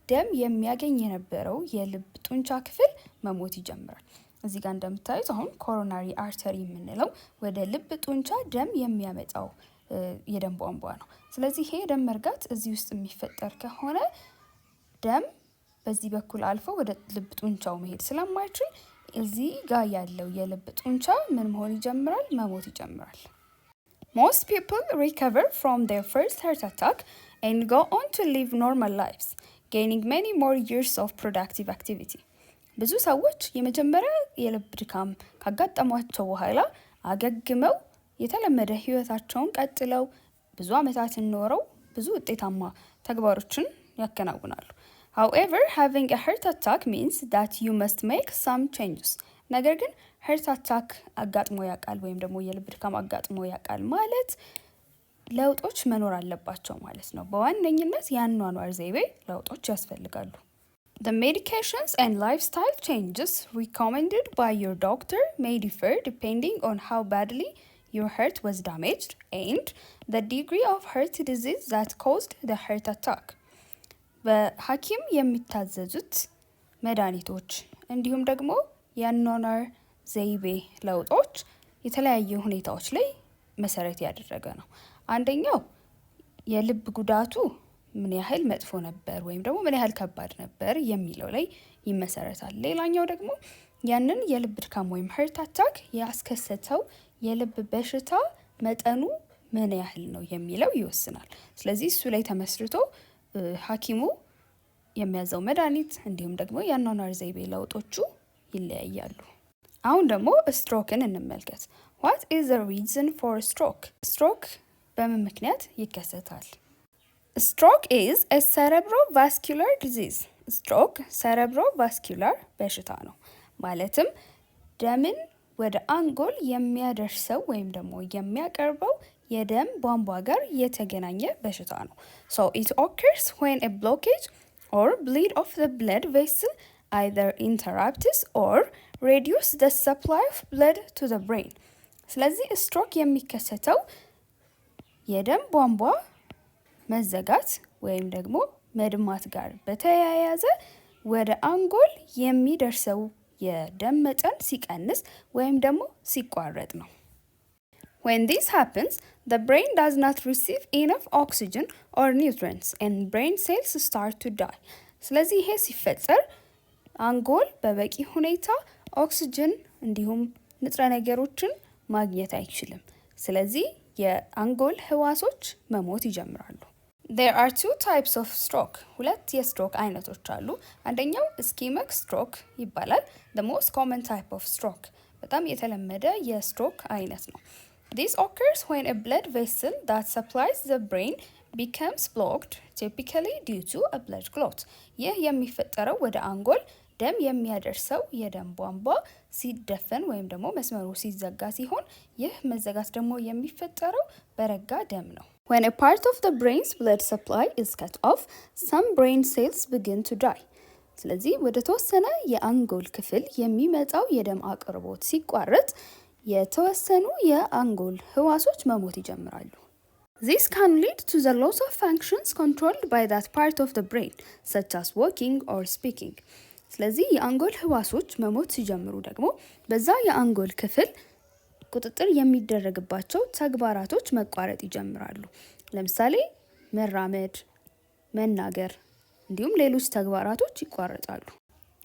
ደም የሚያገኝ የነበረው የልብ ጡንቻ ክፍል መሞት ይጀምራል። እዚህ ጋር እንደምታዩት አሁን ኮሮናሪ አርተሪ የምንለው ወደ ልብ ጡንቻ ደም የሚያመጣው የደም ቧንቧ ነው። ስለዚህ ይሄ የደም መርጋት እዚህ ውስጥ የሚፈጠር ከሆነ ደም በዚህ በኩል አልፎ ወደ ልብ ጡንቻው መሄድ ስለማይችል እዚህ ጋር ያለው የልብ ጡንቻ ምን መሆን ይጀምራል? መሞት ይጀምራል። Most people recover from their first heart attack and go on to live normal lives, gaining many more years of productive activity. ብዙ ሰዎች የመጀመሪያ የልብ ድካም ካጋጠሟቸው በኋላ አገግመው የተለመደ ህይወታቸውን ቀጥለው ብዙ ዓመታትን ኖረው ብዙ ውጤታማ ተግባሮችን ያከናውናሉ። However, having a heart attack means that you must make some changes. ነገር ግን heart attack አጋጥሞ ያውቃል ወይም ደግሞ የልብ ድካም አጋጥሞ ያውቃል ማለት ለውጦች መኖር አለባቸው ማለት ነው። በዋነኝነት የአኗኗር ዘይቤ ለውጦች ያስፈልጋሉ። The medications and lifestyle changes recommended by your doctor may differ depending on how badly your heart was damaged and the degree of heart disease that caused the heart attack. በሐኪም የሚታዘዙት መድኃኒቶች እንዲሁም ደግሞ የአኗኗር ዘይቤ ለውጦች የተለያዩ ሁኔታዎች ላይ መሰረት ያደረገ ነው። አንደኛው የልብ ጉዳቱ ምን ያህል መጥፎ ነበር ወይም ደግሞ ምን ያህል ከባድ ነበር የሚለው ላይ ይመሰረታል። ሌላኛው ደግሞ ያንን የልብ ድካም ወይም heart attack ያስከሰተው የልብ በሽታ መጠኑ ምን ያህል ነው የሚለው ይወስናል። ስለዚህ እሱ ላይ ተመስርቶ ሐኪሙ የሚያዘው መድኃኒት እንዲሁም ደግሞ የአኗኗር ዘይቤ ለውጦቹ ይለያያሉ። አሁን ደግሞ ስትሮክን እንመልከት። What is the reason for stroke? ስትሮክ በምን ምክንያት ይከሰታል? Stroke is a cerebrovascular disease. ስትሮክ cerebrovascular በሽታ ነው። ማለትም ደምን ወደ አንጎል የሚያደርሰው ወይም ደግሞ የሚያቀርበው የደም ቧንቧ ጋር የተገናኘ በሽታ ነው። So it occurs when a blockage or bleed of the blood vessel either interrupts or reduces the supply of blood to the brain. ስለዚህ ስትሮክ የሚከሰተው የደም ቧንቧ መዘጋት ወይም ደግሞ መድማት ጋር በተያያዘ ወደ አንጎል የሚደርሰው የደም መጠን ሲቀንስ ወይም ደግሞ ሲቋረጥ ነው። When this happens, the brain does not receive enough oxygen or nutrients and brain cells start to die. ስለዚህ ይሄ ሲፈጠር አንጎል በበቂ ሁኔታ ኦክሲጅን እንዲሁም ንጥረ ነገሮችን ማግኘት አይችልም። ስለዚህ የአንጎል ህዋሶች መሞት ይጀምራሉ። There are two types of stroke. ሁለት የስትሮክ አይነቶች አሉ። አንደኛው ischemic stroke ይባላል. The most common type of stroke. በጣም የተለመደ የስትሮክ አይነት ነው። This occurs when a blood vessel that supplies the brain becomes blocked, typically due to a blood clot. ይህ የሚፈጠረው ወደ አንጎል ደም የሚያደርሰው የደም ቧንቧ ሲደፈን ወይም ደግሞ መስመሩ ሲዘጋ ሲሆን ይህ መዘጋት ደግሞ የሚፈጠረው በረጋ ደም ነው። When a part of the brain's blood supply is cut off, some brain cells begin to die. ስለዚህ ወደ ተወሰነ የአንጎል ክፍል የሚመጣው የደም አቅርቦት ሲቋረጥ የተወሰኑ የአንጎል ህዋሶች መሞት ይጀምራሉ። This can lead to the loss of functions controlled by that part of the brain, such as walking or speaking. ስለዚህ የአንጎል ህዋሶች መሞት ሲጀምሩ ደግሞ በዛ የአንጎል ክፍል ቁጥጥር የሚደረግባቸው ተግባራቶች መቋረጥ ይጀምራሉ። ለምሳሌ መራመድ፣ መናገር እንዲሁም ሌሎች ተግባራቶች ይቋረጣሉ።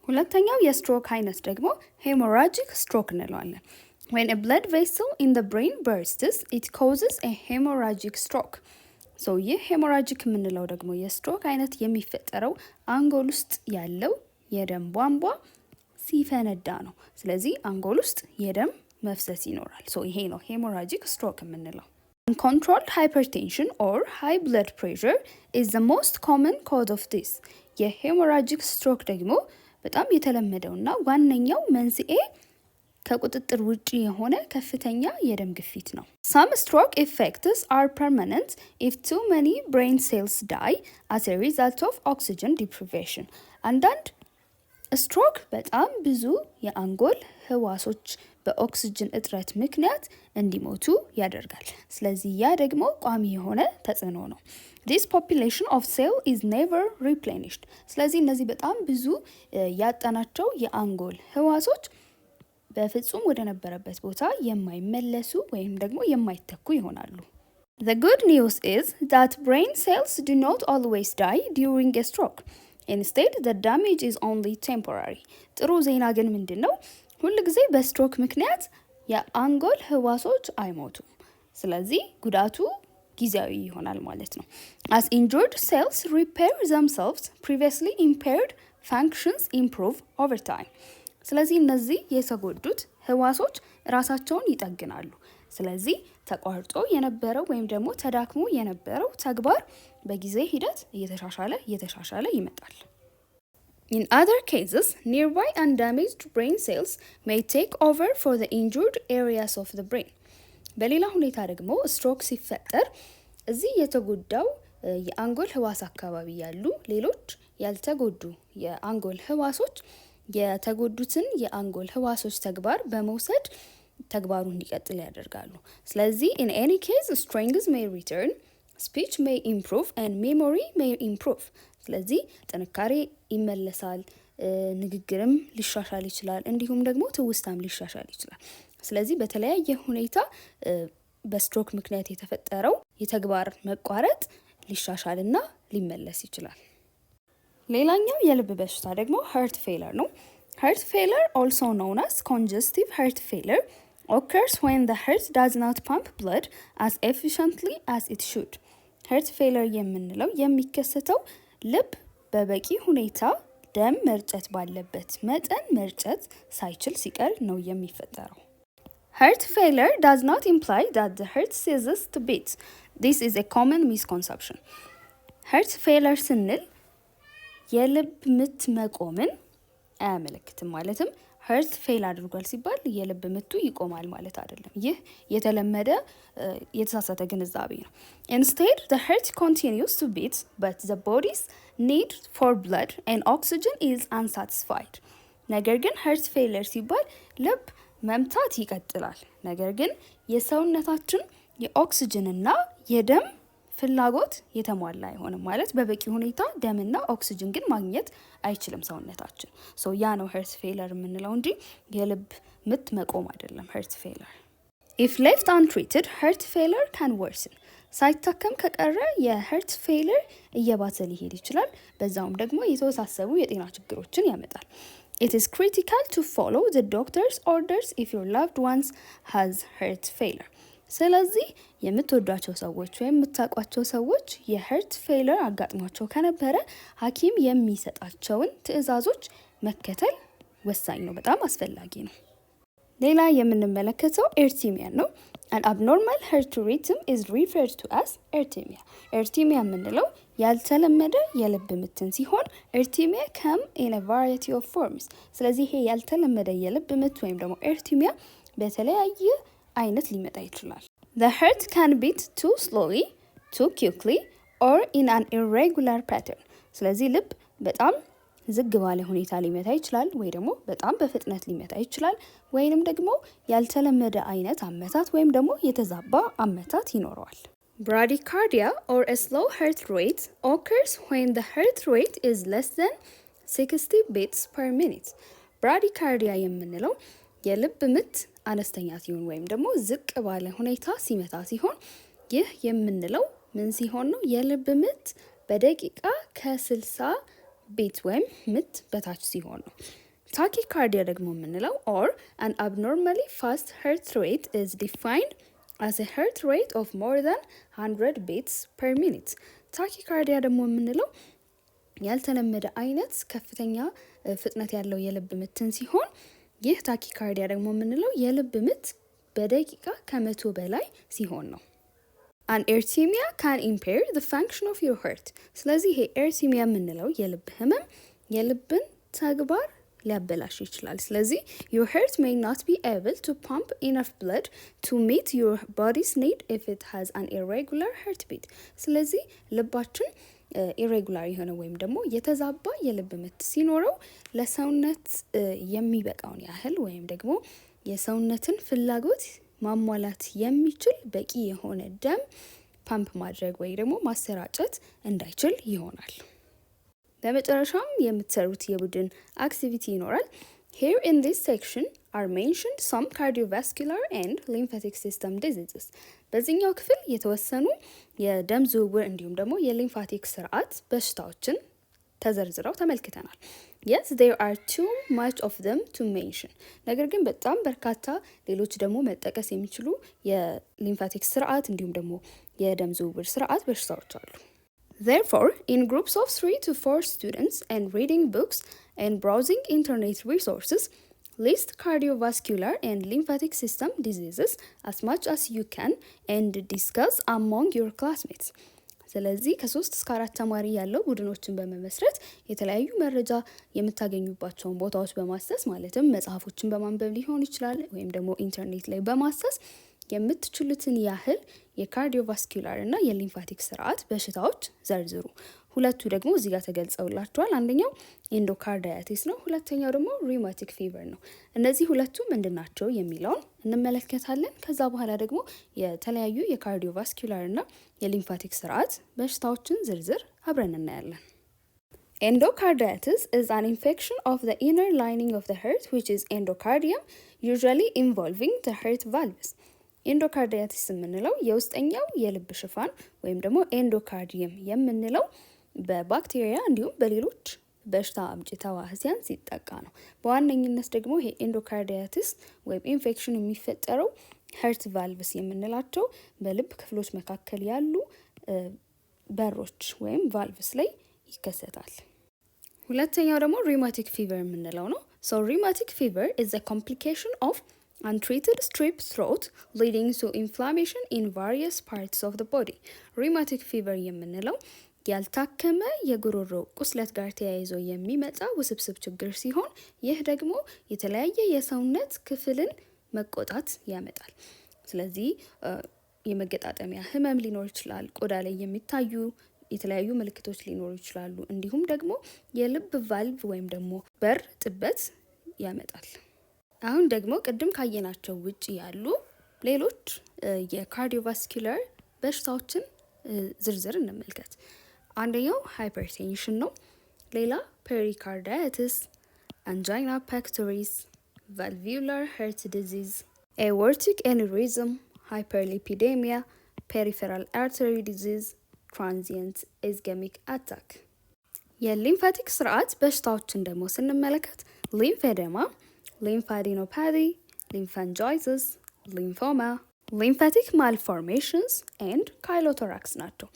ሁለተኛው የስትሮክ አይነት ደግሞ ሄሞራጂክ ስትሮክ እንለዋለን። When a blood vessel in the brain bursts, it causes a hemorrhagic stroke. So ይህ ሄሞራጂክ የምንለው ደግሞ የስትሮክ አይነት የሚፈጠረው አንጎል ውስጥ ያለው የደም ቧንቧ ሲፈነዳ ነው። ስለዚህ አንጎል ውስጥ የደም መፍሰስ ይኖራል። ይሄ ነው ሄሞራጂክ ስትሮክ የምንለው። Uncontrolled hypertension or high blood pressure is the most common cause of this. የሄሞራጂክ ስትሮክ ደግሞ በጣም የተለመደውና ዋነኛው መንስኤ ከቁጥጥር ውጪ የሆነ ከፍተኛ የደም ግፊት ነው። Some stroke effects are permanent if too many brain cells die as a result of oxygen deprivation. አንዳንድ ስትሮክ በጣም ብዙ የአንጎል ህዋሶች በኦክሲጅን እጥረት ምክንያት እንዲሞቱ ያደርጋል። ስለዚህ ያ ደግሞ ቋሚ የሆነ ተጽዕኖ ነው። This population of cell is never replenished. ስለዚህ እነዚህ በጣም ብዙ ያጣናቸው የአንጎል ህዋሶች በፍጹም ወደ ነበረበት ቦታ የማይመለሱ ወይም ደግሞ የማይተኩ ይሆናሉ። The good news is that brain cells do not always die during a stroke. Instead, the damage is only temporary. ጥሩ ዜና ግን ምንድን ነው? ሁል ጊዜ በስትሮክ ምክንያት የአንጎል ህዋሶች አይሞቱም። ስለዚህ ጉዳቱ ጊዜያዊ ይሆናል ማለት ነው። As injured cells repair themselves, previously impaired functions improve over time. ስለዚህ እነዚህ የተጎዱት ህዋሶች ራሳቸውን ይጠግናሉ። ስለዚህ ተቋርጦ የነበረው ወይም ደግሞ ተዳክሞ የነበረው ተግባር በጊዜ ሂደት እየተሻሻለ ይመጣል። In other cases, nearby undamaged brain cells may take over for the injured areas of the brain. በሌላ ሁኔታ ደግሞ ስትሮክ ሲፈጠር እዚህ የተጎዳው የአንጎል ህዋስ አካባቢ ያሉ ሌሎች ያልተጎዱ የአንጎል ህዋሶች የተጎዱትን የአንጎል ህዋሶች ተግባር በመውሰድ ተግባሩ እንዲቀጥል ያደርጋሉ። ስለዚህ in any case, strength may return, speech may improve and memory may improve. ስለዚህ ጥንካሬ ይመለሳል፣ ንግግርም ሊሻሻል ይችላል፣ እንዲሁም ደግሞ ትውስታም ሊሻሻል ይችላል። ስለዚህ በተለያየ ሁኔታ በስትሮክ ምክንያት የተፈጠረው የተግባር መቋረጥ ሊሻሻልና ሊመለስ ይችላል። ሌላኛው የልብ በሽታ ደግሞ heart failure ነው። Heart failure, also known as congestive heart failure, occurs when the heart does not pump blood as efficiently as it should. Heart failure የምንለው የሚከሰተው ልብ በበቂ ሁኔታ ደም መርጨት ባለበት መጠን መርጨት ሳይችል ሲቀር ነው የሚፈጠረው። Heart failure does not imply that the heart ceases to beat. This is a common misconception. Heart failure ስንል የልብ ምት መቆምን አያመለክትም። ማለትም heart fail አድርጓል ሲባል የልብ ምቱ ይቆማል ማለት አይደለም። ይህ የተለመደ የተሳሳተ ግንዛቤ ነው። Instead, the heart continues to beat, but the body's need for blood and oxygen is unsatisfied. ነገር ግን heart failure ሲባል ልብ መምታት ይቀጥላል። ነገር ግን የሰውነታችን የኦክሲጅን እና የደም ፍላጎት የተሟላ አይሆንም። ማለት በበቂ ሁኔታ ደምና ኦክሲጅን ግን ማግኘት አይችልም ሰውነታችን። ያ ነው heart failure የምንለው እንጂ የልብ ምት መቆም አይደለም heart failure. If left untreated, heart failure can worsen. ሳይታከም ከቀረ የheart failure እየባሰ ሊሄድ ይችላል። በዛውም ደግሞ የተወሳሰቡ የጤና ችግሮችን ያመጣል። It is critical to follow the doctor's orders if your loved ones has heart failure. ስለዚህ የምትወዷቸው ሰዎች ወይም የምታውቋቸው ሰዎች የheart failure አጋጥሟቸው ከነበረ ሐኪም የሚሰጣቸውን ትዕዛዞች መከተል ወሳኝ ነው፣ በጣም አስፈላጊ ነው። ሌላ የምንመለከተው ኤርቲሚያ ነው። An abnormal heart rhythm is referred to as arrhythmia. ኤርቲሚያ የምንለው ያልተለመደ የልብ ምትን ሲሆን ኤርቲሚያ come in a variety of forms. ስለዚህ ይሄ ያልተለመደ የልብ ምት ወይም ደግሞ ኤርቲሚያ በተለያየ አይነት ሊመጣ ይችላል። The heart can beat too slowly, too quickly, or in an irregular pattern. ስለዚህ ልብ በጣም ዝግ ባለ ሁኔታ ሊመታ ይችላል፣ ወይ ደግሞ በጣም በፍጥነት ሊመታ ይችላል፣ ወይንም ደግሞ ያልተለመደ አይነት አመታት ወይም ደግሞ የተዛባ አመታት ይኖረዋል። Bradycardia or a slow heart rate occurs when the heart rate is less than 60 beats per minute. Bradycardia የምንለው የልብ ምት አነስተኛ ሲሆን ወይም ደግሞ ዝቅ ባለ ሁኔታ ሲመታ ሲሆን ይህ የምንለው ምን ሲሆን ነው? የልብ ምት በደቂቃ ከ60 ቢት ወይም ምት በታች ሲሆን ነው። ታኪካርዲያ ደግሞ የምንለው or an abnormally fast heart rate is defined as a heart rate of more than 100 beats per minute. ታኪካርዲያ ደግሞ የምንለው ያልተለመደ አይነት ከፍተኛ ፍጥነት ያለው የልብ ምትን ሲሆን ይህ ታኪካርዲያ ደግሞ የምንለው የልብ ምት በደቂቃ ከ100 በላይ ሲሆን ነው። An arrhythmia can impair the function of your heart. ስለዚህ ይሄ arrhythmia የምንለው የልብ ህመም የልብን ተግባር ሊያበላሽ ይችላል። ስለዚህ your heart may not be able to pump enough blood to meet your body's need if it has an irregular heartbeat. ስለዚህ ልባችን ኢሬጉላር የሆነ ወይም ደግሞ የተዛባ የልብ ምት ሲኖረው ለሰውነት የሚበቃውን ያህል ወይም ደግሞ የሰውነትን ፍላጎት ማሟላት የሚችል በቂ የሆነ ደም ፓምፕ ማድረግ ወይ ደግሞ ማሰራጨት እንዳይችል ይሆናል። በመጨረሻም የምትሰሩት የቡድን አክቲቪቲ ይኖራል። Here in this section are mentioned some cardiovascular and lymphatic system diseases. በዚህኛው ክፍል የተወሰኑ የደም ዝውውር እንዲሁም ደግሞ የሊምፋቲክ ስርዓት በሽታዎችን ተዘርዝረው ተመልክተናል። Yes, there are too much of them to mention. ነገር ግን በጣም በርካታ ሌሎች ደግሞ መጠቀስ የሚችሉ የሊምፋቲክ ስርዓት እንዲሁም ደግሞ የደም ዝውውር ስርዓት በሽታዎች አሉ። Therefore, in groups of 3 to 4 students and reading books and browsing internet resources, list cardiovascular and lymphatic system diseases as much as you can and discuss among your classmates. ስለዚህ ከ3 እስከ 4 ተማሪ ያለው ቡድኖችን በመመስረት የተለያዩ መረጃ የምታገኙባቸውን ቦታዎች በማሰስ ማለትም መጽሐፎችን በማንበብ ሊሆን ይችላል ወይም ደግሞ ኢንተርኔት ላይ በማሰስ የምትችሉትን ያህል የካርዲዮቫስኩላር እና የሊምፋቲክ ስርዓት በሽታዎች ዘርዝሩ። ሁለቱ ደግሞ እዚህ ጋር ተገልጸውላችኋል። አንደኛው ኤንዶካርዳያቲስ ነው፣ ሁለተኛው ደግሞ ሪማቲክ ፊቨር ነው። እነዚህ ሁለቱ ምንድናቸው የሚለውን እንመለከታለን። ከዛ በኋላ ደግሞ የተለያዩ የካርዲዮቫስኩላር እና የሊምፋቲክ ስርዓት በሽታዎችን ዝርዝር አብረን እናያለን። Endocarditis is an infection of the inner lining of the heart, which is endocardium, usually involving the heart valves. ኤንዶካርዲያቲስ የምንለው የውስጠኛው የልብ ሽፋን ወይም ደግሞ ኤንዶካርዲየም የምንለው በባክቴሪያ እንዲሁም በሌሎች በሽታ አምጪ ተዋህሲያን ሲጠቃ ነው። በዋነኝነት ደግሞ ይሄ ኤንዶካርዲያቲስ ወይም ኢንፌክሽን የሚፈጠረው ሄርት ቫልቭስ የምንላቸው በልብ ክፍሎች መካከል ያሉ በሮች ወይም ቫልቭስ ላይ ይከሰታል። ሁለተኛው ደግሞ ሪማቲክ ፊቨር የምንለው ነው። So rheumatic fever is a complication of untreated strep throat leading to inflammation in various parts of the body. Rheumatic fever የምንለው ያልታከመ የጉሮሮ ቁስለት ጋር ተያይዞ የሚመጣ ውስብስብ ችግር ሲሆን ይህ ደግሞ የተለያየ የሰውነት ክፍልን መቆጣት ያመጣል። ስለዚህ የመገጣጠሚያ ህመም ሊኖር ይችላል፣ ቆዳ ላይ የሚታዩ የተለያዩ ምልክቶች ሊኖሩ ይችላሉ፣ እንዲሁም ደግሞ የልብ ቫልቭ ወይም ደግሞ በር ጥበት ያመጣል። አሁን ደግሞ ቅድም ካየናቸው ውጪ ያሉ ሌሎች የካርዲዮቫስኩላር በሽታዎችን ዝርዝር እንመልከት። አንደኛው ሃይፐርቴንሽን ነው። ሌላ ፔሪካርዳይቲስ፣ አንጃይና ፔክቶሪስ፣ ቫልቪውላር ሄርት ዲዚዝ፣ ኤዎርቲክ ኤኒሪዝም፣ ሃይፐርሊፒዴሚያ፣ ፔሪፌራል አርተሪ ዲዚዝ፣ ትራንዚየንት ኢስኬሚክ አታክ። የሊምፋቲክ ስርዓት በሽታዎችን ደግሞ ስንመለከት ሊምፌዴማ፣ ሊምፋዲኖፓቲ፣ ሊምፋንጃይቲስ፣ ሊምፎማ፣ ሊምፋቲክ ማልፎርሜሽንስ ኤንድ ካይሎቶራክስ ናቸው።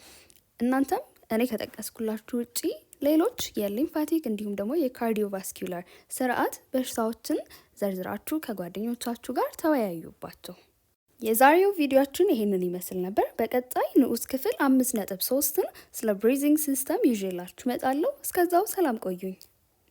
እናንተም እኔ ከጠቀስኩላችሁ ውጪ ሌሎች የሊምፋቲክ እንዲሁም ደግሞ የካርዲዮቫስኩላር ስርዓት በሽታዎችን ዘርዝራችሁ ከጓደኞቻችሁ ጋር ተወያዩባቸው። የዛሬው ቪዲዮአችን ይሄንን ይመስል ነበር። በቀጣይ ንዑስ ክፍል 5.3ን ስለ ብሪዚንግ ሲስተም ይዤላችሁ እመጣለሁ። እስከዛው ሰላም ቆዩኝ።